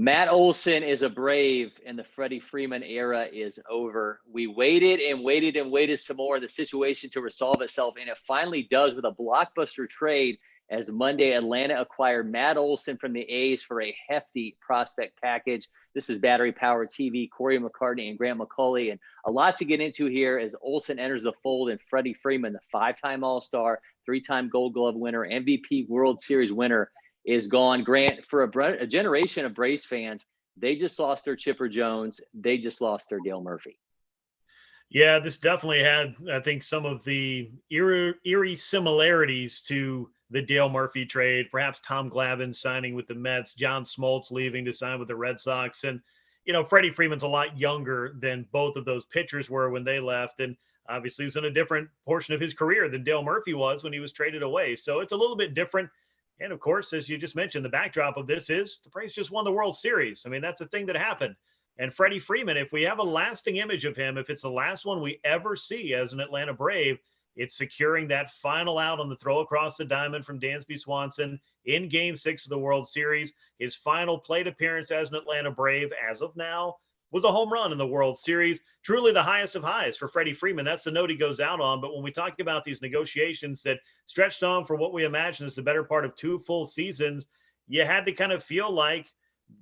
Matt Olson is a Brave, and the Freddie Freeman era is over. We waited and waited and waited some more, the situation to resolve itself, and it finally does with a blockbuster trade as Monday Atlanta acquired Matt Olson from the A's for a hefty prospect package. This is Battery Power TV, Cory McCartney and Grant McAuley, and a lot to get into here as Olson enters the fold, and Freddie Freeman, the five-time All-Star, three-time Gold Glove winner, MVP World Series winner, is gone. Grant, for a generation of Braves fans, they just lost their Chipper Jones. They just lost their Dale Murphy. Yeah, this definitely had, I think, some of the eerie similarities to the Dale Murphy trade. Perhaps Tom Glavine signing with the Mets, John Smoltz leaving to sign with the Red Sox. And, Freddie Freeman's a lot younger than both of those pitchers were when they left. And obviously he was in a different portion of his career than Dale Murphy was when he was traded away. So it's a little bit different. And of course, as you just mentioned, the backdrop of this is the Braves just won the World Series. I mean, that's a thing that happened. And Freddie Freeman, if we have a lasting image of him, if it's the last one we ever see as an Atlanta Brave, it's securing that final out on the throw across the diamond from Dansby Swanson in Game 6 of the World Series. His final plate appearance as an Atlanta Brave, as of now, was a home run in the World Series. Truly the highest of highs for Freddie Freeman. That's the note he goes out on. But when we talk about these negotiations that stretched on for what we imagine is the better part of 2 full seasons, you had to kind of feel like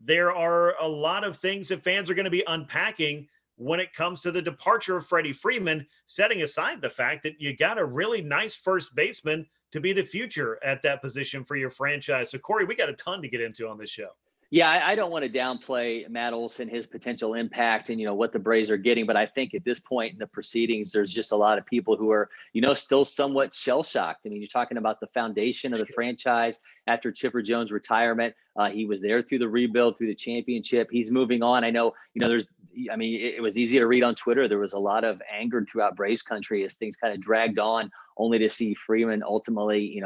there are a lot of things that fans are going to be unpacking when it comes to the departure of Freddie Freeman, setting aside the fact that you got a really nice first baseman to be the future at that position for your franchise. So, Cory, we got a ton to get into on this show. Yeah, I don't want to downplay Matt Olson, his potential impact and, what the Braves are getting. But I think at this point in the proceedings, there's just a lot of people who are, still somewhat shell-shocked. I mean, you're talking about the foundation of the franchise after Chipper Jones' retirement. He was there through the rebuild, through the championship. He's moving on. I know, it was easy to read on Twitter. There was a lot of anger throughout Braves country as things kind of dragged on, only to see Freeman ultimately,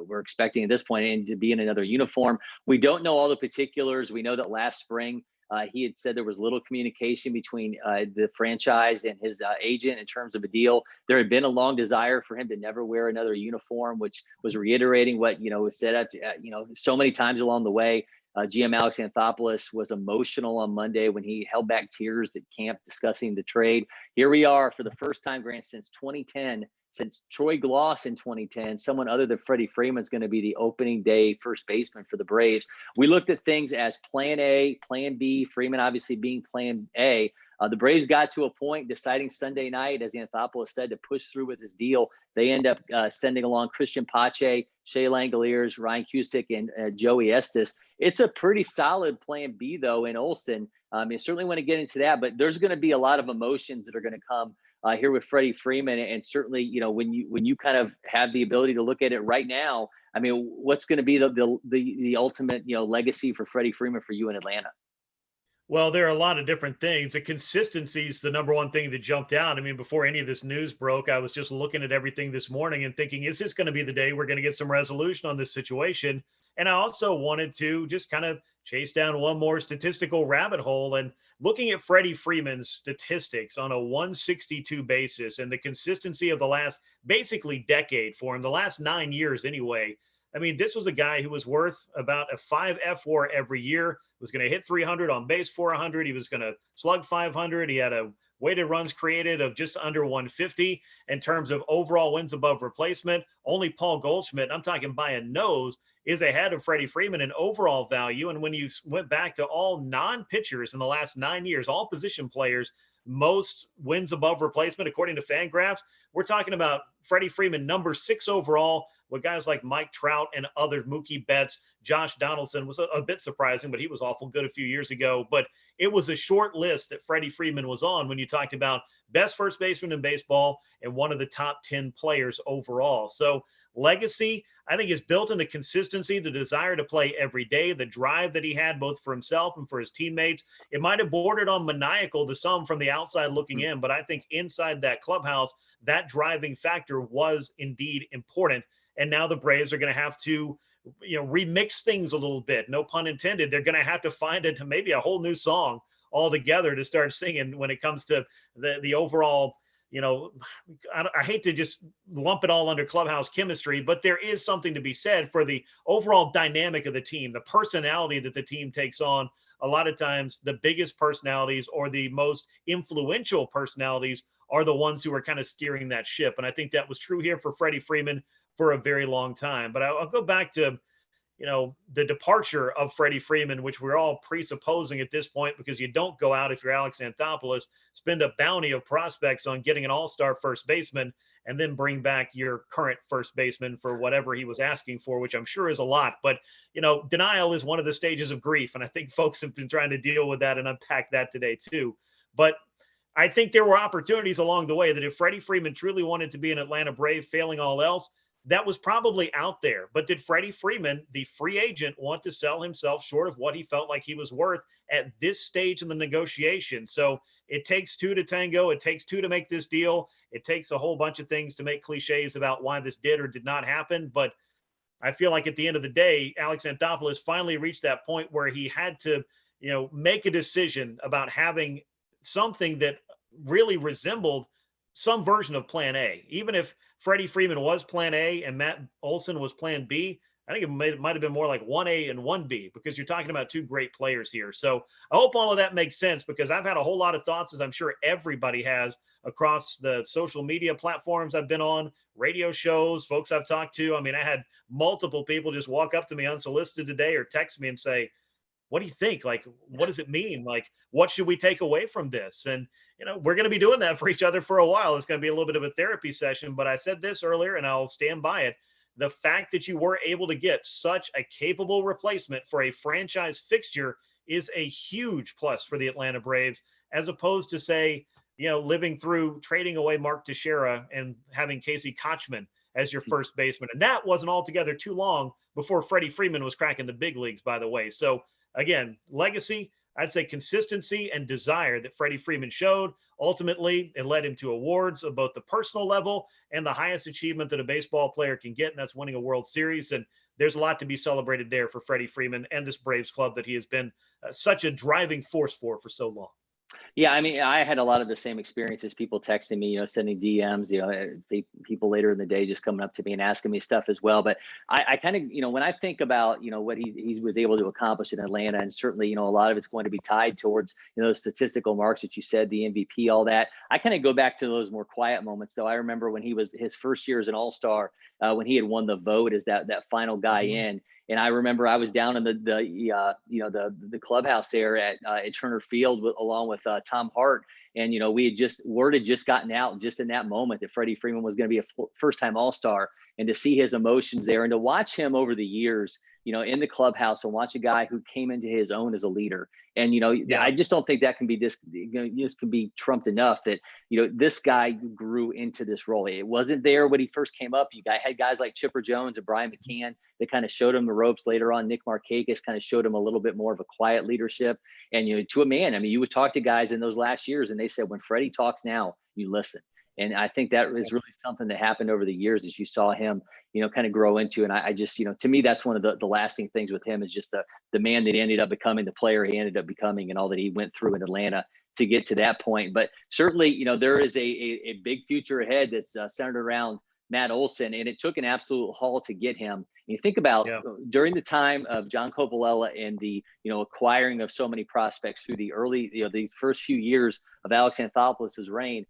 we're expecting at this point to be in another uniform. We don't know all the particulars. We know that last spring, he had said there was little communication between the franchise and his agent in terms of a deal. There had been a long desire for him to never wear another uniform, which was reiterating what, was said up, so many times along the way. GM Alex Anthopoulos was emotional on Monday when he held back tears at camp discussing the trade. Here we are for the first time, Grant, since 2010, since Troy Gloss in 2010, someone other than Freddie Freeman is going to be the opening day first baseman for the Braves. We looked at things as plan A, plan B, Freeman obviously being plan A. The Braves got to a point deciding Sunday night, as Anthopoulos said, to push through with his deal. They end up sending along Christian Pache, Shea Langoliers, Ryan Cusick, and Joey Estes. It's a pretty solid plan B, though, in Olson. You certainly want to get into that, but there's going to be a lot of emotions that are going to come here with Freddie Freeman. And certainly, when you kind of have the ability to look at it right now, I mean, what's going to be the ultimate, legacy for Freddie Freeman for you in Atlanta? Well, there are a lot of different things. The consistency is the number one thing that jumped out. I mean, before any of this news broke, I was just looking at everything this morning and thinking, is this going to be the day we're going to get some resolution on this situation? And I also wanted to just kind of chase down one more statistical rabbit hole and looking at Freddie Freeman's statistics on a 162 basis and the consistency of the last basically decade for him, the last 9 years anyway. I mean, this was a guy who was worth about a 5 F4 every year, was going to hit 300 on base 400. He was going to slug 500. He had a weighted runs created of just under 150 in terms of overall wins above replacement. Only Paul Goldschmidt, I'm talking by a nose, is ahead of Freddie Freeman in overall value. And when you went back to all non-pitchers in the last 9 years, all position players, most wins above replacement, according to Fangraphs, we're talking about Freddie Freeman, number 6 overall, with guys like Mike Trout and other Mookie Betts. Josh Donaldson was a bit surprising, but he was awful good a few years ago. But it was a short list that Freddie Freeman was on when you talked about best first baseman in baseball and one of the top 10 players overall. So legacy, I think, is built into consistency, the desire to play every day, the drive that he had both for himself and for his teammates. It might have bordered on maniacal to some from the outside looking in, but I think inside that clubhouse, that driving factor was indeed important. And now the Braves are going to have to, remix things a little bit. No pun intended. They're going to have to find maybe a whole new song altogether to start singing when it comes to the overall, I hate to just lump it all under clubhouse chemistry, but there is something to be said for the overall dynamic of the team, the personality that the team takes on a lot of times the biggest personalities or the most influential personalities are the ones who are kind of steering that ship. And I think that was true here for Freddie Freeman for a very long time. But I'll go back to, the departure of Freddie Freeman, which we're all presupposing at this point, because you don't go out if you're Alex Anthopoulos, spend a bounty of prospects on getting an all-star first baseman, and then bring back your current first baseman for whatever he was asking for, which I'm sure is a lot. But, denial is one of the stages of grief. And I think folks have been trying to deal with that and unpack that today too. But I think there were opportunities along the way that if Freddie Freeman truly wanted to be an Atlanta Brave, failing all else, that was probably out there. But did Freddie Freeman, the free agent, want to sell himself short of what he felt like he was worth at this stage in the negotiation? So it takes two to tango. It takes two to make this deal. It takes a whole bunch of things to make cliches about why this did or did not happen. But I feel like at the end of the day, Alex Anthopoulos finally reached that point where he had to, make a decision about having something that really resembled some version of plan A. Even if Freddie Freeman was plan A and Matt Olson was plan B, I think it might have been more like 1A and 1B, because you're talking about two great players here. So I hope all of that makes sense, because I've had a whole lot of thoughts, as I'm sure everybody has, across the social media platforms I've been on, radio shows, folks I've talked to. I mean, I had multiple people just walk up to me unsolicited today or text me and say, what do you think? Like, what does it mean? Like, what should we take away from this? And, we're going to be doing that for each other for a while. It's going to be a little bit of a therapy session, but I said this earlier and I'll stand by it. The fact that you were able to get such a capable replacement for a franchise fixture is a huge plus for the Atlanta Braves, as opposed to, say, living through trading away Mark Teixeira and having Casey Kotchman as your first baseman. And that wasn't altogether too long before Freddie Freeman was cracking the big leagues, by the way. So again, legacy, I'd say consistency and desire that Freddie Freeman showed. Ultimately, it led him to awards of both the personal level and the highest achievement that a baseball player can get, and that's winning a World Series. And there's a lot to be celebrated there for Freddie Freeman and this Braves club that he has been such a driving force for so long. Yeah, I mean, I had a lot of the same experiences. People texting me, sending DMs, people later in the day just coming up to me and asking me stuff as well. But I kind of, when I think about, what he was able to accomplish in Atlanta, and certainly, a lot of it's going to be tied towards, those statistical marks that you said, the MVP, all that. I kind of go back to those more quiet moments, though. I remember when he was his first year as an All-Star, when he had won the vote as that final guy in. And I remember I was down in the clubhouse there at Turner Field along with Tom Hart, and we had word had just gotten out just in that moment that Freddie Freeman was going to be a first-time All-Star, and to see his emotions there and to watch him over the years, in the clubhouse, and watch a guy who came into his own as a leader. And I just don't think that can be can be trumped enough that this guy grew into this role. It wasn't there when he first came up. You had guys like Chipper Jones and Brian McCann that kind of showed him the ropes. Later on, Nick Markakis kind of showed him a little bit more of a quiet leadership. And to a man, I mean, you would talk to guys in those last years, and they said, when Freddie talks now, you listen. And I think that is really something that happened over the years as you saw him, kind of grow into. And I just, to me, that's one of the lasting things with him, is just the man that he ended up becoming, the player he ended up becoming, and all that he went through in Atlanta to get to that point. But certainly, there is a big future ahead that's centered around Matt Olson, and it took an absolute haul to get him. And you think about during the time of John Coppola and the, acquiring of so many prospects through the early, these first few years of Alex Anthopoulos' reign,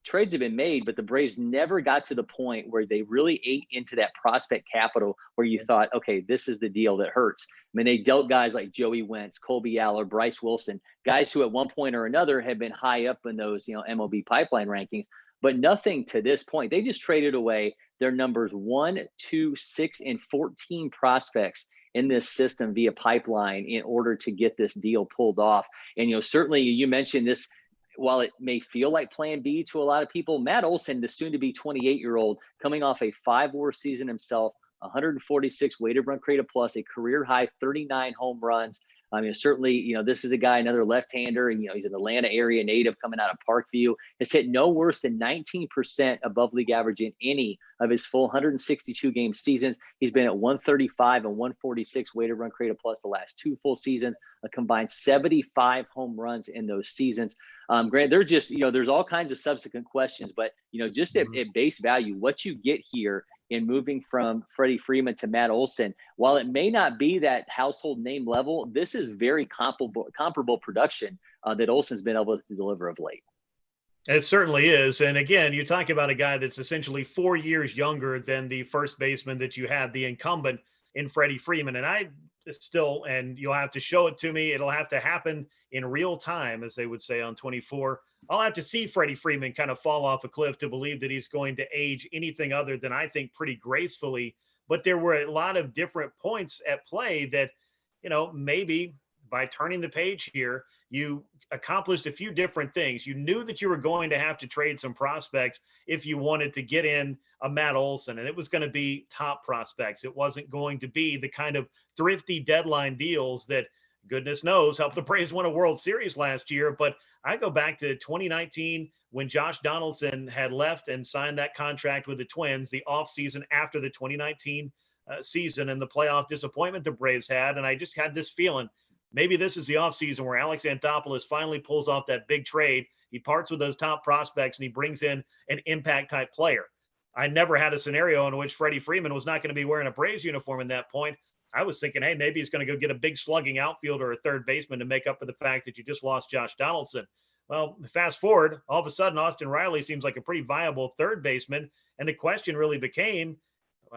trades have been made, but the Braves never got to the point where they really ate into that prospect capital where you thought, okay, this is the deal that hurts. I mean, they dealt guys like Joey Wentz, Colby Aller, Bryce Wilson, guys who at one point or another had been high up in those, MLB pipeline rankings, but nothing to this point. They just traded away their numbers 1, 2, 6, and 14 prospects in this system via pipeline in order to get this deal pulled off. And, certainly you mentioned this, while it may feel like plan B to a lot of people, Matt Olson, the soon to be 28-year-old, coming off a 5-WAR season himself, 146 weighted run created plus, a career high 39 home runs. I mean, certainly, this is a guy, another left-hander, and, he's an Atlanta area native coming out of Parkview, has hit no worse than 19% above league average in any of his full 162 game seasons. He's been at 135 and 146 weighted run created plus the last 2 full seasons, a combined 75 home runs in those seasons. Grant, they're just, there's all kinds of subsequent questions, but, just at base value, what you get here in moving from Freddie Freeman to Matt Olson. While it may not be that household name level, this is very comparable production that Olson's been able to deliver of late. It certainly is. And again, you talk about a guy that's essentially 4 years younger than the first baseman that you had, the incumbent in Freddie Freeman. And I still, and you'll have to show it to me, it'll have to happen in real time, as they would say on 24. I'll have to see Freddie Freeman kind of fall off a cliff to believe that he's going to age anything other than, I think, pretty gracefully. But there were a lot of different points at play that, maybe by turning the page here, you accomplished a few different things. You knew that you were going to have to trade some prospects if you wanted to get in a Matt Olson, and it was going to be top prospects. It wasn't going to be the kind of thrifty deadline deals that, goodness knows, helped the Braves win a World Series last year. But I go back to 2019 when Josh Donaldson had left and signed that contract with the Twins, the offseason after the 2019 season and the playoff disappointment the Braves had. And I just had this feeling, maybe this is the offseason where Alex Anthopoulos finally pulls off that big trade. He parts with those top prospects and he brings in an impact type player. I never had a scenario in which Freddie Freeman was not going to be wearing a Braves uniform in that point. I was thinking, hey, maybe he's going to go get a big slugging outfielder or a third baseman to make up for the fact that you just lost Josh Donaldson. Well, fast forward, all of a sudden, Austin Riley seems like a pretty viable third baseman. And the question really became,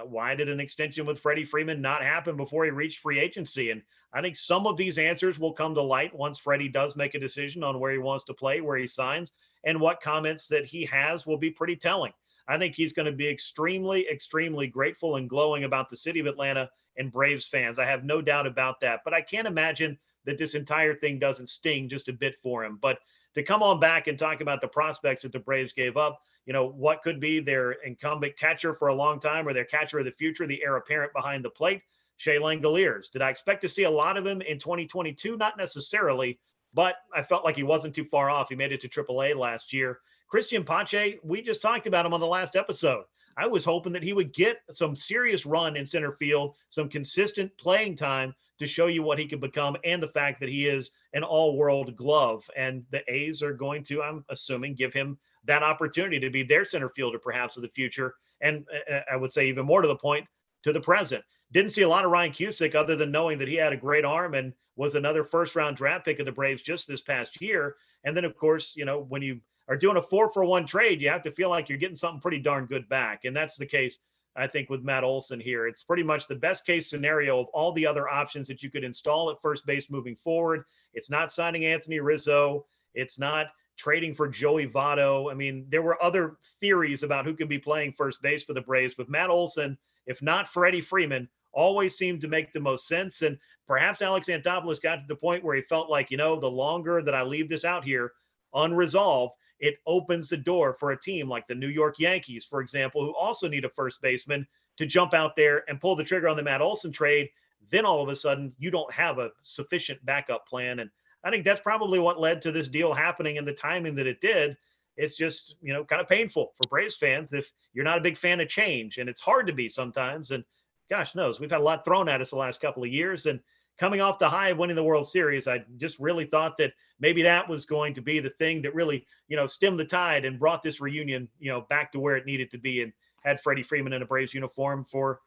why did an extension with Freddie Freeman not happen before he reached free agency? And I think some of these answers will come to light once Freddie does make a decision on where he wants to play, where he signs, and what comments that he has will be pretty telling. I think he's going to be extremely, extremely grateful and glowing about the city of Atlanta and Braves fans. I have no doubt about that. But I can't imagine that this entire thing doesn't sting just a bit for him. But to come on back and talk about the prospects that the Braves gave up, what could be their incumbent catcher for a long time or their catcher of the future, the heir apparent behind the plate, Shea Langoliers. Did I expect to see a lot of him in 2022? Not necessarily, but I felt like he wasn't too far off. He made it to AAA last year. Christian Pache, we just talked about him on the last episode. I was hoping that he would get some serious run in center field, some consistent playing time to show you what he could become, and the fact that he is an all-world glove. And the A's are going to, I'm assuming, give him that opportunity to be their center fielder perhaps of the future. And I would say even more to the point, to the present. Didn't see a lot of Ryan Cusick other than knowing that he had a great arm and was another first-round draft pick of the Braves just this past year. And then, of course, when you are doing a 4-for-1 trade, you have to feel like you're getting something pretty darn good back. And that's the case, I think, with Matt Olson here. It's pretty much the best case scenario of all the other options that you could install at first base moving forward. It's not signing Anthony Rizzo. It's not trading for Joey Votto. I mean, there were other theories about who could be playing first base for the Braves, but Matt Olson, if not Freddie Freeman, always seemed to make the most sense. And perhaps Alex Anthopoulos got to the point where he felt like, the longer that I leave this out here unresolved, it opens the door for a team like the New York Yankees, for example, who also need a first baseman to jump out there and pull the trigger on the Matt Olson trade. Then all of a sudden, you don't have a sufficient backup plan. And I think that's probably what led to this deal happening and the timing that it did. It's just, kind of painful for Braves fans if you're not a big fan of change. And it's hard to be sometimes. And gosh knows, we've had a lot thrown at us the last couple of years. And coming off the high of winning the World Series, I just really thought that maybe that was going to be the thing that really, stemmed the tide and brought this reunion, back to where it needed to be and had Freddie Freeman in a Braves uniform for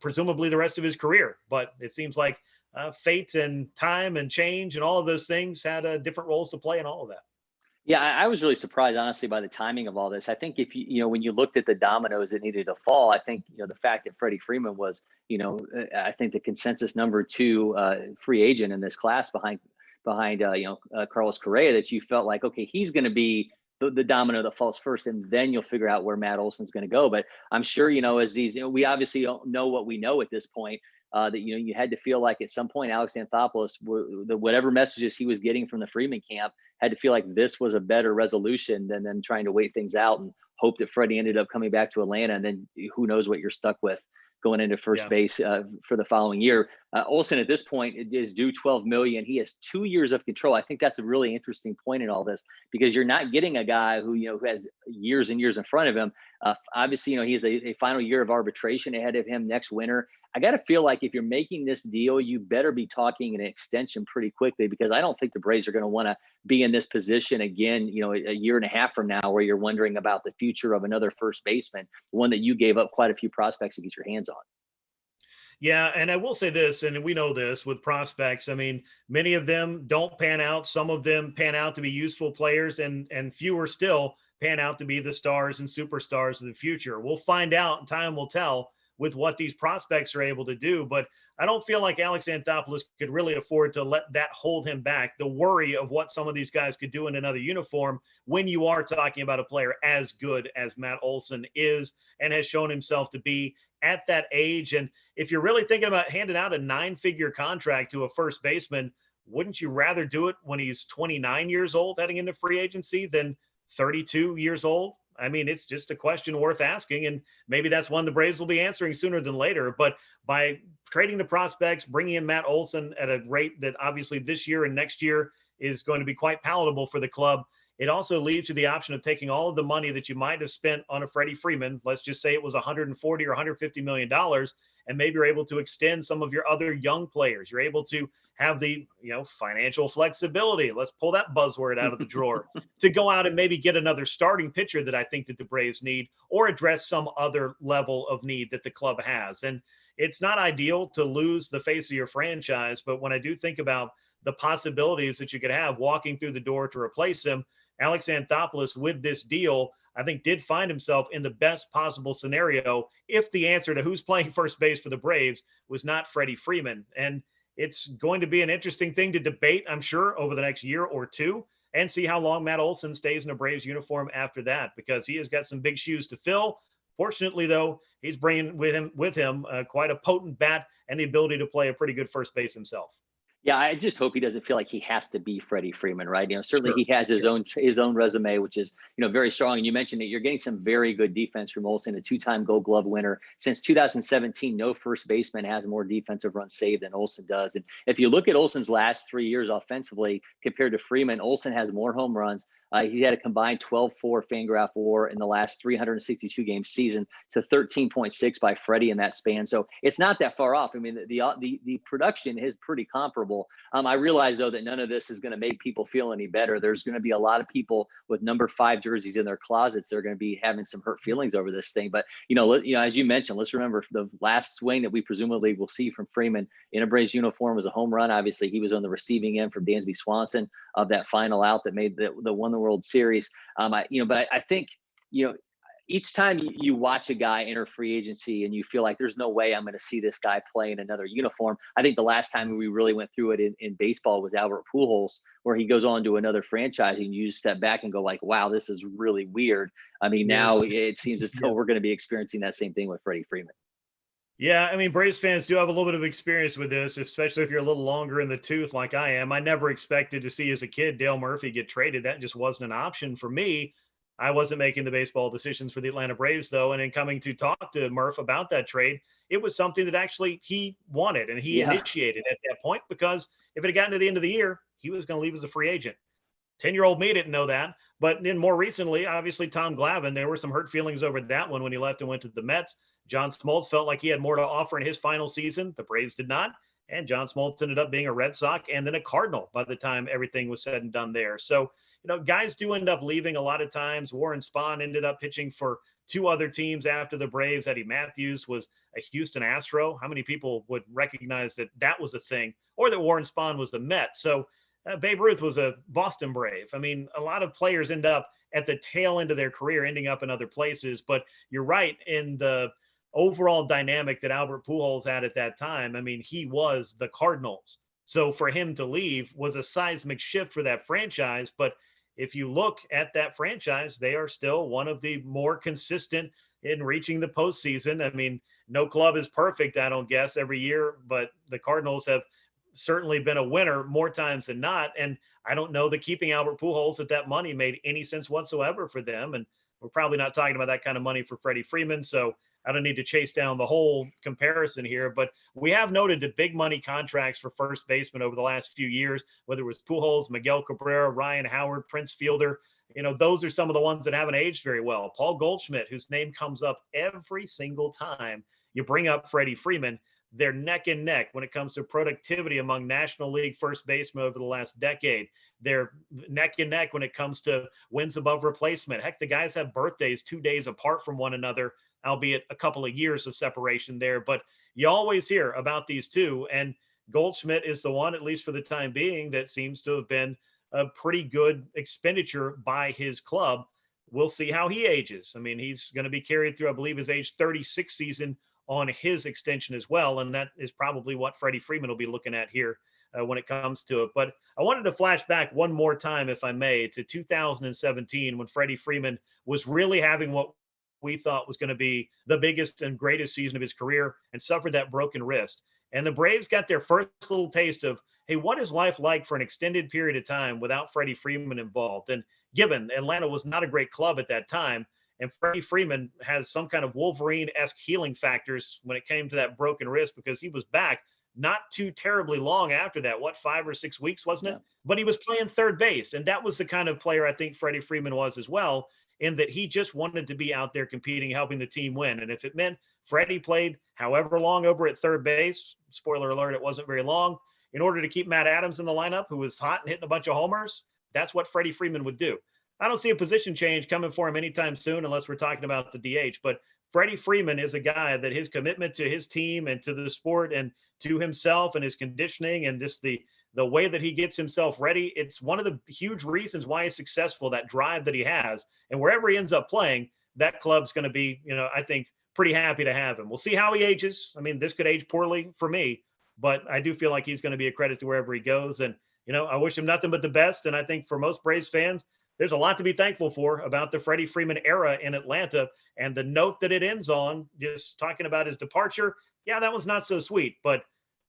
presumably the rest of his career. But it seems like fate and time and change and all of those things had different roles to play in all of that. Yeah, I was really surprised, honestly, by the timing of all this. I think if when you looked at the dominoes that needed to fall, I think, the fact that Freddie Freeman was, I think the consensus number 2 free agent in this class behind Carlos Correa, that you felt like, okay, he's going to be the domino that falls first, and then you'll figure out where Matt Olson's going to go. But I'm sure, as these, we obviously don't know what we know at this point. That you had to feel like at some point Alex Anthopoulos, whatever messages he was getting from the Freeman camp, had to feel like this was a better resolution than them trying to wait things out and hope that Freddie ended up coming back to Atlanta, and then who knows what you're stuck with going into first base for the following year. Olson at this point is due 12 million. He has 2 years of control. I think that's a really interesting point in all this, because you're not getting a guy who, who has years and years in front of him. Obviously, he has a final year of arbitration ahead of him next winter. I got to feel like if you're making this deal, you better be talking an extension pretty quickly, because I don't think the Braves are going to want to be in this position again, a year and a half from now, where you're wondering about the future of another first baseman, one that you gave up quite a few prospects to get your hands on. Yeah, and I will say this, and we know this with prospects. I mean, many of them don't pan out. Some of them pan out to be useful players, and fewer still pan out to be the stars and superstars of the future. We'll find out, and time will tell with what these prospects are able to do. But I don't feel like Alex Anthopoulos could really afford to let that hold him back. The worry of what some of these guys could do in another uniform, when you are talking about a player as good as Matt Olson is and has shown himself to be at that age. And if you're really thinking about handing out a 9-figure contract to a first baseman, wouldn't you rather do it when he's 29 years old heading into free agency than 32 years old? I mean, it's just a question worth asking, and maybe that's one the Braves will be answering sooner than later. But by trading the prospects, bringing in Matt Olson at a rate that obviously this year and next year is going to be quite palatable for the club, it also leaves you the option of taking all of the money that you might have spent on a Freddie Freeman. Let's just say it was $140 or $150 million, and maybe you're able to extend some of your other young players. You're able to have the financial flexibility. Let's pull that buzzword out of the drawer to go out and maybe get another starting pitcher that I think that the Braves need, or address some other level of need that the club has. And it's not ideal to lose the face of your franchise, but when I do think about the possibilities that you could have walking through the door to replace him, Alex Anthopoulos with this deal, I think, did find himself in the best possible scenario if the answer to who's playing first base for the Braves was not Freddie Freeman. And it's going to be an interesting thing to debate, I'm sure, over the next year or two, and see how long Matt Olson stays in a Braves uniform after that, because he has got some big shoes to fill. Fortunately, though, he's bringing with him quite a potent bat and the ability to play a pretty good first base himself. Yeah, I just hope he doesn't feel like he has to be Freddie Freeman, right? Certainly Sure. he has his own resume, which is, very strong. And you mentioned that you're getting some very good defense from Olson, a 2-time Gold Glove winner. Since 2017, no first baseman has more defensive runs saved than Olson does. And if you look at Olson's last 3 years offensively compared to Freeman, Olson has more home runs. He had a combined 12.4 Fangraph WAR in the last 362 game season to 13.6 by Freddie in that span. So it's not that far off. I mean, the production is pretty comparable. I realize, though, that none of this is going to make people feel any better. There's going to be a lot of people with number 5 jerseys in their closets that are going to be having some hurt feelings over this thing. But, as you mentioned, let's remember the last swing that we presumably will see from Freeman in a Braves uniform was a home run. Obviously, he was on the receiving end from Dansby Swanson of that final out that made the won the World Series. But I think, each time you watch a guy enter free agency and you feel like there's no way I'm going to see this guy play in another uniform. I think the last time we really went through it in baseball was Albert Pujols, where he goes on to another franchise and you step back and go like, wow, this is really weird. I mean, now it seems as though we're going to be experiencing that same thing with Freddie Freeman. Yeah, I mean, Braves fans do have a little bit of experience with this, especially if you're a little longer in the tooth like I am. I never expected to see as a kid Dale Murphy get traded. That just wasn't an option for me. I wasn't making the baseball decisions for the Atlanta Braves, though. And in coming to talk to Murph about that trade, it was something that actually he wanted and he initiated at that point, because if it had gotten to the end of the year, he was going to leave as a free agent. 10-year-old me didn't know that. But then more recently, obviously, Tom Glavine, there were some hurt feelings over that one when he left and went to the Mets. John Smoltz felt like he had more to offer in his final season. The Braves did not. And John Smoltz ended up being a Red Sox and then a Cardinal by the time everything was said and done there. So, guys do end up leaving a lot of times. Warren Spahn ended up pitching for 2 other teams after the Braves. Eddie Matthews was a Houston Astro. How many people would recognize that was a thing, or that Warren Spahn was the Met? So Babe Ruth was a Boston Brave. I mean, a lot of players end up at the tail end of their career ending up in other places. But you're right in the overall dynamic that Albert Pujols had at that time. I mean, he was the Cardinals. So for him to leave was a seismic shift for that franchise. But if you look at that franchise, they are still one of the more consistent in reaching the postseason. I mean, no club is perfect, I don't guess, every year, but the Cardinals have certainly been a winner more times than not. And I don't know that keeping Albert Pujols at that money made any sense whatsoever for them. And we're probably not talking about that kind of money for Freddie Freeman. So I don't need to chase down the whole comparison here, but we have noted the big money contracts for first baseman over the last few years, whether it was Pujols, Miguel Cabrera, Ryan Howard, Prince Fielder. Those are some of the ones that haven't aged very well. Paul Goldschmidt, whose name comes up every single time you bring up Freddie Freeman. They're neck and neck when it comes to productivity among National League first basemen over the last decade. They're neck and neck when it comes to wins above replacement. Heck, the guys have birthdays 2 days apart from one another, albeit a couple of years of separation there. But you always hear about these two. And Goldschmidt is the one, at least for the time being, that seems to have been a pretty good expenditure by his club. We'll see how he ages. I mean, he's going to be carried through, I believe, his age 36 season on his extension as well. And that is probably what Freddie Freeman will be looking at here when it comes to it. But I wanted to flash back one more time, if I may, to 2017, when Freddie Freeman was really having what we thought was going to be the biggest and greatest season of his career and suffered that broken wrist. And the Braves got their first little taste of, hey, what is life like for an extended period of time without Freddie Freeman involved? And given Atlanta was not a great club at that time, and Freddie Freeman has some kind of Wolverine-esque healing factors when it came to that broken wrist, because he was back not too terribly long after that. 5 or 6 weeks, wasn't it? Yeah. But he was playing third base. And that was the kind of player I think Freddie Freeman was as well, in that he just wanted to be out there competing, helping the team win. And if it meant Freddie played however long over at third base, spoiler alert, it wasn't very long, in order to keep Matt Adams in the lineup, who was hot and hitting a bunch of homers, that's what Freddie Freeman would do. I don't see a position change coming for him anytime soon, unless we're talking about the DH. But Freddie Freeman is a guy that his commitment to his team and to the sport and to himself and his conditioning and just the way that he gets himself ready, it's one of the huge reasons why he's successful, that drive that he has. And wherever he ends up playing, that club's going to be, I think, pretty happy to have him. We'll see how he ages. I mean, this could age poorly for me, but I do feel like he's going to be a credit to wherever he goes. And, I wish him nothing but the best. And I think for most Braves fans, there's a lot to be thankful for about the Freddie Freeman era in Atlanta, and the note that it ends on, just talking about his departure. Yeah, that was not so sweet, but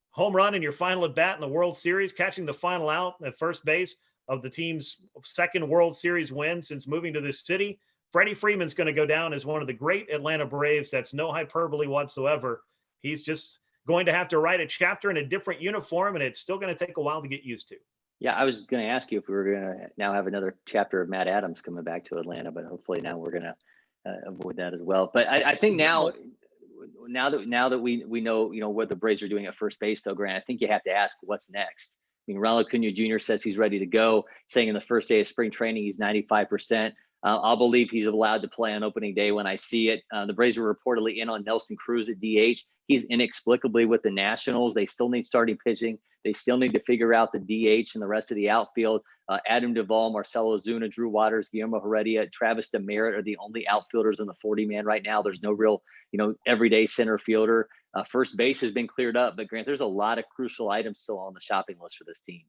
home run in your final at bat in the World Series, catching the final out at first base of the team's second World Series win since moving to this city. Freddie Freeman's going to go down as one of the great Atlanta Braves. That's no hyperbole whatsoever. He's just going to have to write a chapter in a different uniform, and it's still going to take a while to get used to. Yeah, I was going to ask you if we were going to now have another chapter of Matt Adams coming back to Atlanta, but hopefully now we're going to avoid that as well. But I think now that we know, what the Braves are doing at first base, though, Grant, I think you have to ask what's next. I mean, Ronald Acuna Jr. says he's ready to go, saying in the first day of spring training, he's 95%. I'll believe he's allowed to play on opening day when I see it. The Braves are reportedly in on Nelson Cruz at DH. He's inexplicably with the Nationals. They still need starting pitching. They still need to figure out the DH and the rest of the outfield. Adam Duvall, Marcelo Zuna, Drew Waters, Guillermo Heredia, Travis Demeritte are the only outfielders in the 40-man right now. There's no real, everyday center fielder. First base has been cleared up, but Grant, there's a lot of crucial items still on the shopping list for this team.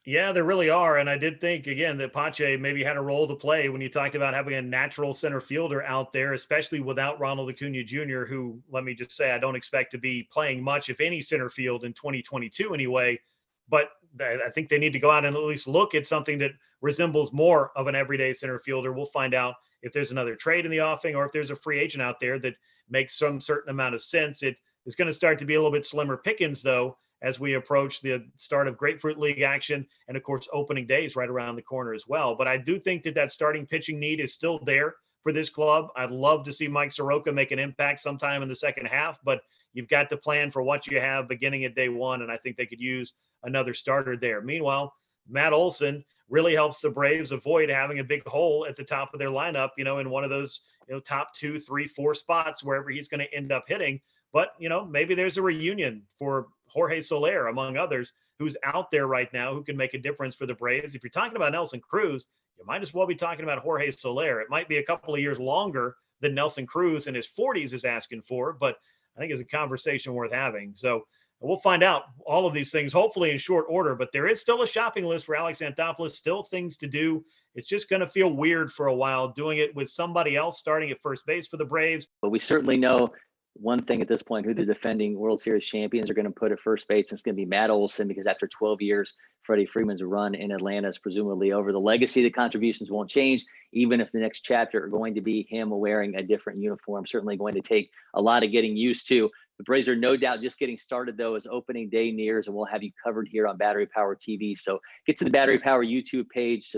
Yeah, there really are. And I did think, again, that Pache maybe had a role to play when you talked about having a natural center fielder out there, especially without Ronald Acuna Jr., who, let me just say, I don't expect to be playing much, if any, center field in 2022 anyway. But I think they need to go out and at least look at something that resembles more of an everyday center fielder. We'll find out if there's another trade in the offing or if there's a free agent out there that makes some certain amount of sense. It is going to start to be a little bit slimmer pickings, though, as we approach the start of Grapefruit League action. And of course, opening day is right around the corner as well. But I do think that starting pitching need is still there for this club. I'd love to see Mike Soroka make an impact sometime in the second half, but you've got to plan for what you have beginning at day one. And I think they could use another starter there. Meanwhile, Matt Olson really helps the Braves avoid having a big hole at the top of their lineup, in one of those, top 2, 3, 4 spots, wherever he's going to end up hitting. But, maybe there's a reunion for Jorge Soler, among others, who's out there right now, who can make a difference for the Braves. If you're talking about Nelson Cruz, you might as well be talking about Jorge Soler. It might be a couple of years longer than Nelson Cruz in his 40s is asking for, but I think it's a conversation worth having. So we'll find out all of these things, hopefully in short order, but there is still a shopping list for Alex Anthopoulos, still things to do. It's just going to feel weird for a while doing it with somebody else starting at first base for the Braves. But we certainly know one thing at this point, who the defending World Series champions are going to put at first base, and it's going to be Matt Olson, because after 12 years, Freddie Freeman's run in Atlanta is presumably over. The legacy, the contributions won't change, even if the next chapter are going to be him wearing a different uniform. Certainly going to take a lot of getting used to. The Braves are no doubt just getting started, though, as opening day nears, and we'll have you covered here on Battery Power TV. So get to the Battery Power YouTube page,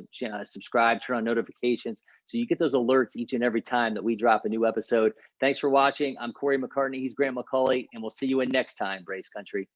subscribe, turn on notifications, so you get those alerts each and every time that we drop a new episode. Thanks for watching. I'm Cory McCartney. He's Grant McAuley, and we'll see you in next time, Braves Country.